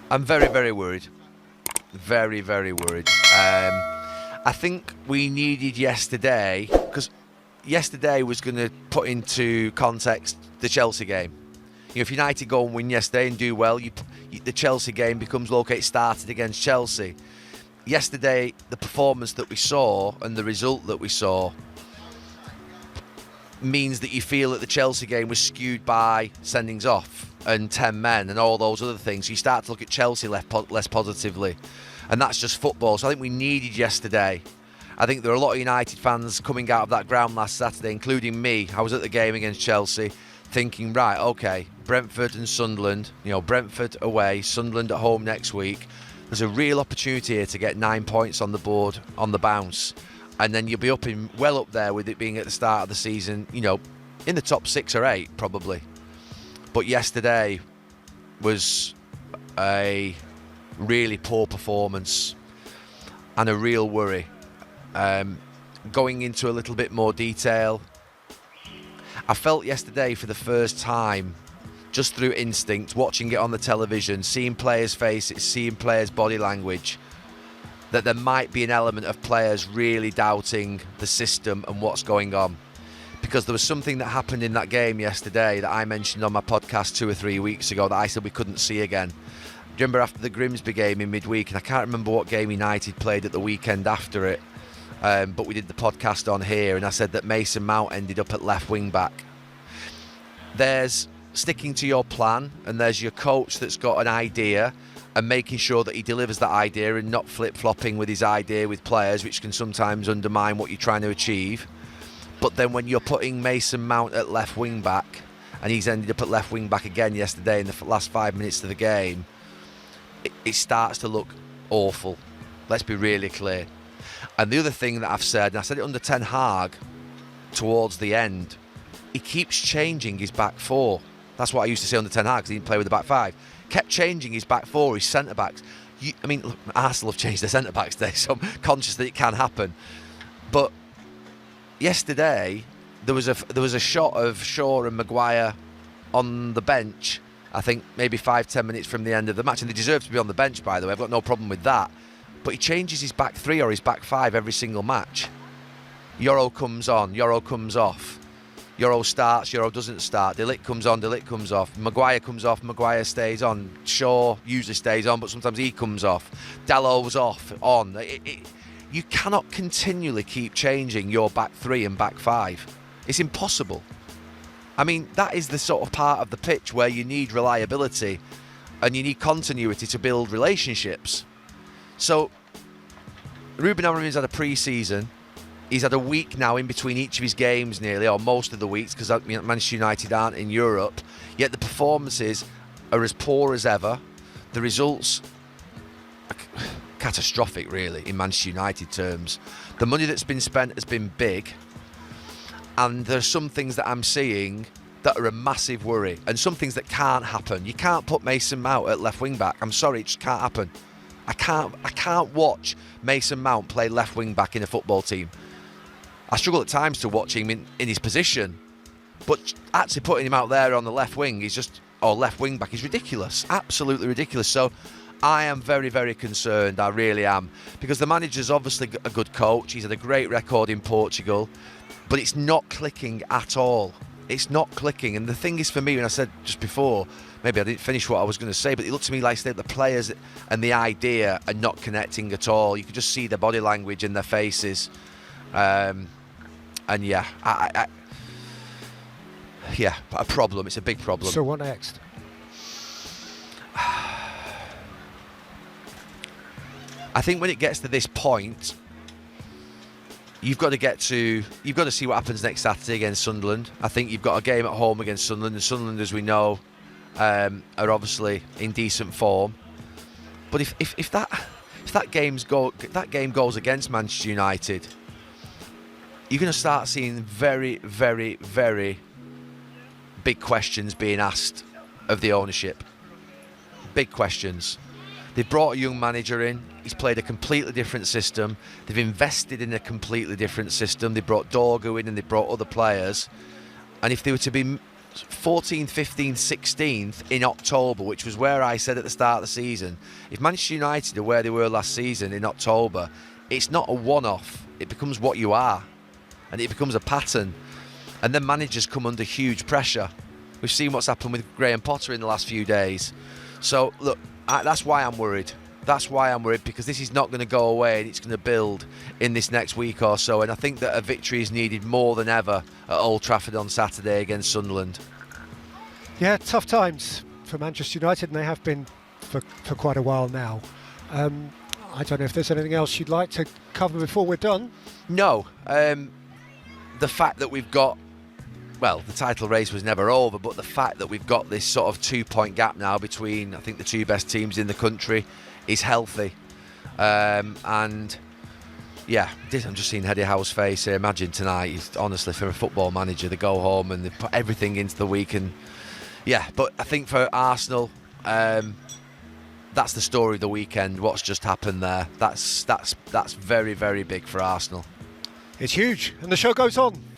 I'm very, very worried. Very, very worried. I think we needed yesterday, because yesterday was going to put into context the Chelsea game. If United go and win yesterday and do well, the Chelsea game becomes, okay, it started against Chelsea. Yesterday, the performance that we saw and the result that we saw means that you feel that the Chelsea game was skewed by sendings off and 10 men and all those other things. You start to look at Chelsea less positively. And that's just football. So I think we needed yesterday. I think there were a lot of United fans coming out of that ground last Saturday, including me. I was at the game against Chelsea thinking, right, okay, Brentford and Sunderland, Brentford away, Sunderland at home next week. There's a real opportunity here to get 9 points on the board on the bounce. And then you'll be well up there with it being at the start of the season, in the top 6 or 8 probably. But yesterday was a really poor performance and a real worry. Going into a little bit more detail, I felt yesterday for the first time, just through instinct, watching it on the television, seeing players' faces, seeing players' body language, that there might be an element of players really doubting the system and what's going on. Because there was something that happened in that game yesterday that I mentioned on my podcast 2 or 3 weeks ago that I said we couldn't see again. Do you remember after the Grimsby game in midweek, and I can't remember what game United played at the weekend after it, but we did the podcast on here, and I said that Mason Mount ended up at left wing back. There's sticking to your plan, and there's your coach that's got an idea and making sure that he delivers that idea and not flip-flopping with his idea with players, which can sometimes undermine what you're trying to achieve. But then when you're putting Mason Mount at left wing back, and he's ended up at left wing back again yesterday in the last 5 minutes of the game, it starts to look awful. Let's be really clear. And the other thing that I've said, and I said it under Ten Hag towards the end, he keeps changing his back four. That's what I used to say under Ten Hag, because he didn't play with the back five. Kept changing his back four, his centre-backs. Look, Arsenal have changed their centre-backs today, so I'm conscious that it can happen. But yesterday, there was a shot of Shaw and Maguire on the bench, I think maybe 5-10 minutes from the end of the match, and they deserve to be on the bench, by the way. I've got no problem with that. But he changes his back three or his back five every single match. Euro comes on, Euro comes off. Euro starts, Euro doesn't start. De Ligt comes on, De Ligt comes off. Maguire comes off, Maguire stays on. Shaw usually stays on, but sometimes he comes off. Dallow's off, on. You cannot continually keep changing your back three and back five. It's impossible. That is the sort of part of the pitch where you need reliability and you need continuity to build relationships. So, Ruben Amorim's had a pre-season. He's had a week now in between each of his games nearly, or most of the weeks, because Manchester United aren't in Europe. Yet the performances are as poor as ever. The results are catastrophic, really, in Manchester United terms. The money that's been spent has been big. And there are some things that I'm seeing that are a massive worry, and some things that can't happen. You can't put Mason Mount at left wing back. I'm sorry, it just can't happen. I can't watch Mason Mount play left wing back in a football team. I struggle at times to watch him in his position, but actually putting him out there on the left wing or left wing back is ridiculous, absolutely ridiculous. So I am very, very concerned. I really am, because the manager's obviously a good coach. He's had a great record in Portugal, but it's not clicking at all. It's not clicking. And the thing is, for me, when I said just before, maybe I didn't finish what I was going to say, but it looked to me like the players and the idea are not connecting at all. You could just see their body language in their faces. And yeah, a problem. It's a big problem. So what next? I think when it gets to this point, you've got to see what happens next Saturday against Sunderland. I think you've got a game at home against Sunderland, and Sunderland, as we know, are obviously in decent form. But if that game goes against Manchester United, you're going to start seeing very, very, very big questions being asked of the ownership. Big questions. They've brought a young manager in. He's played a completely different system. They've invested in a completely different system. They brought Dorgu in and they brought other players. And if they were to be 14th, 15th, 16th in October, which was where I said at the start of the season, if Manchester United are where they were last season in October, it's not a one-off. It becomes what you are, and it becomes a pattern. And then managers come under huge pressure. We've seen what's happened with Graham Potter in the last few days. So, look, that's why I'm worried. That's why I'm worried, because this is not going to go away and it's going to build in this next week or so. And I think that a victory is needed more than ever at Old Trafford on Saturday against Sunderland. Yeah, tough times for Manchester United, and they have been for quite a while now. I don't know if there's anything else you'd like to cover before we're done. No. The fact that we've got, well, the title race was never over, but the fact that we've got this sort of 2-point gap now between, I think, the two best teams in the country is healthy. And yeah, I'm just seeing Eddie Howe's face here. Imagine tonight, honestly, for a football manager, they go home and they put everything into the week. And yeah, but I think for Arsenal, that's the story of the weekend. What's just happened there? That's very, very big for Arsenal. It's huge, and the show goes on.